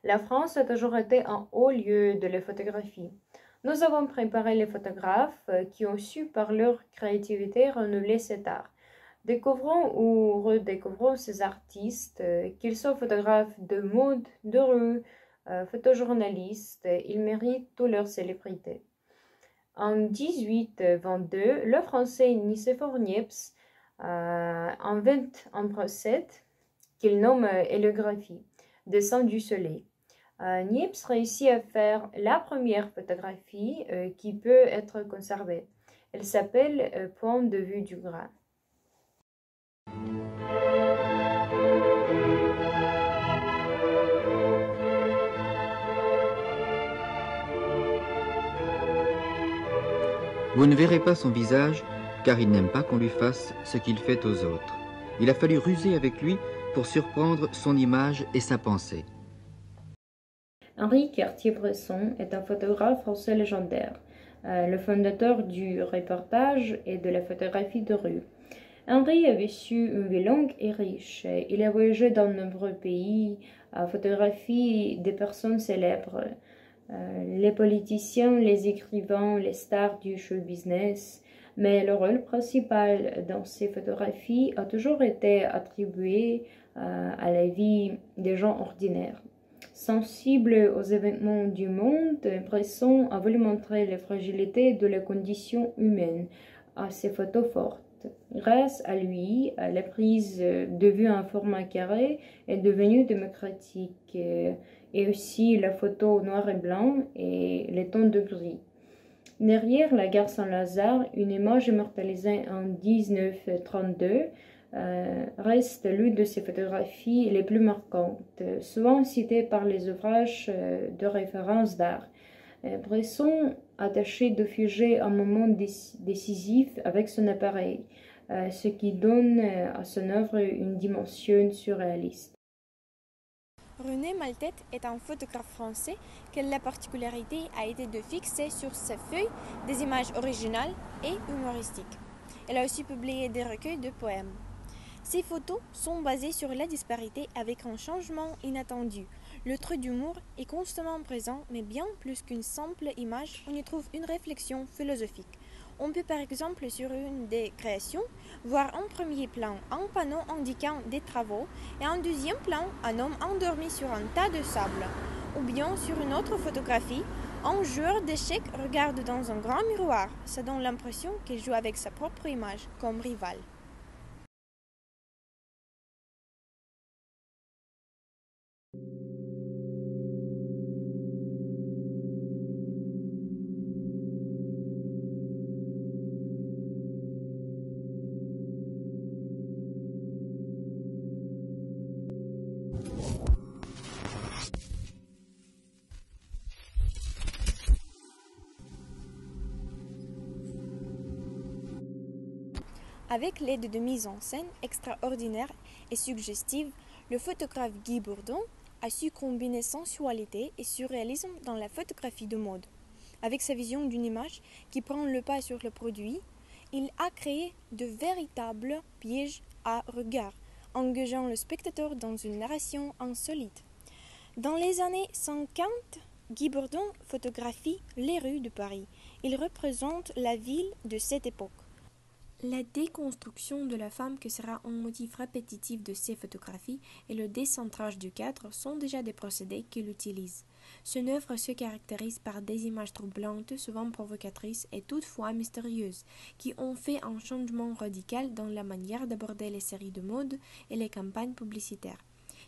La France a toujours été un haut lieu de la photographie. Nous avons préparé les photographes qui ont su par leur créativité renouveler cet art. Découvrons ou redécouvrons ces artistes, qu'ils soient photographes de mode, de rue, photojournalistes, ils méritent toute leur célébrité. En 1822, le français Nicéphore Niepce invente un procédé qu'il nomme héliographie, dessin du soleil. Niepce réussit à faire la première photographie qui peut être conservée. Elle s'appelle Point de vue du grain. Vous ne verrez pas son visage, car il n'aime pas qu'on lui fasse ce qu'il fait aux autres. Il a fallu ruser avec lui pour surprendre son image et sa pensée. Henri Cartier-Bresson est un photographe français légendaire, le fondateur du reportage et de la photographie de rue. Henri a vécu une vie longue et riche. Il a voyagé dans de nombreux pays, a photographié des personnes célèbres, les politiciens, les écrivains, les stars du show business. Mais le rôle principal dans ces photographies a toujours été attribué à la vie des gens ordinaires. Sensible aux événements du monde, Bresson a voulu montrer les fragilités de la condition humaine à ses photos fortes. Grâce à lui, la prise de vue en format carré est devenue démocratique, et aussi la photo noir et blanc et les tons de gris. Derrière la gare Saint-Lazare, une image immortalisée en 1932 reste l'une de ses photographies les plus marquantes, souvent citée par les ouvrages de référence d'art. Bresson a tâché de figer un moment décisif avec son appareil, ce qui donne à son œuvre une dimension surréaliste. René Maltête est un photographe français que la particularité a été de fixer sur ses feuilles des images originales et humoristiques. Elle a aussi publié des recueils de poèmes. Ces photos sont basées sur la disparité avec un changement inattendu. Le trait d'humour est constamment présent, mais bien plus qu'une simple image, on y trouve une réflexion philosophique. On peut par exemple sur une des créations voir en premier plan un panneau indiquant des travaux et en deuxième plan un homme endormi sur un tas de sable. Ou bien sur une autre photographie, un joueur d'échecs regarde dans un grand miroir. Ça donne l'impression qu'il joue avec sa propre image comme rival. Avec l'aide de mise en scène extraordinaire et suggestive, le photographe Guy Bourdon a su combiner sensualité et surréalisme dans la photographie de mode. Avec sa vision d'une image qui prend le pas sur le produit, il a créé de véritables pièges à regard, engageant le spectateur dans une narration insolite. Dans les années 50, Guy Bourdon photographie les rues de Paris. Il représente la ville de cette époque. La déconstruction de la femme, que sera un motif répétitif de ses photographies, et le décentrage du cadre sont déjà des procédés qu'il utilise. Son œuvre se caractérise par des images troublantes, souvent provocatrices et toutefois mystérieuses, qui ont fait un changement radical dans la manière d'aborder les séries de mode et les campagnes publicitaires.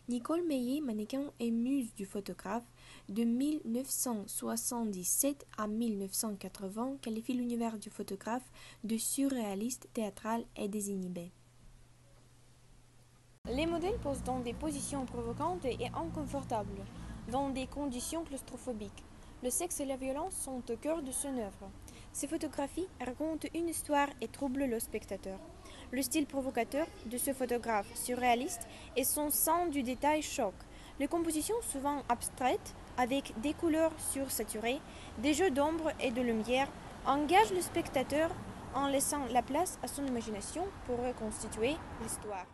Nicole Meillet, mannequin et muse du photographe, de 1977 à 1980, qualifie l'univers du photographe de surréaliste, théâtral et désinhibé. Les modèles posent dans des positions provocantes et inconfortables, dans des conditions claustrophobiques. Le sexe et la violence sont au cœur de son œuvre. Ces photographies racontent une histoire et troublent le spectateur. Le style provocateur de ce photographe surréaliste et son sens du détail choc. Les compositions souvent abstraites, avec des couleurs sursaturées, des jeux d'ombre et de lumière, engagent le spectateur en laissant la place à son imagination pour reconstituer l'histoire.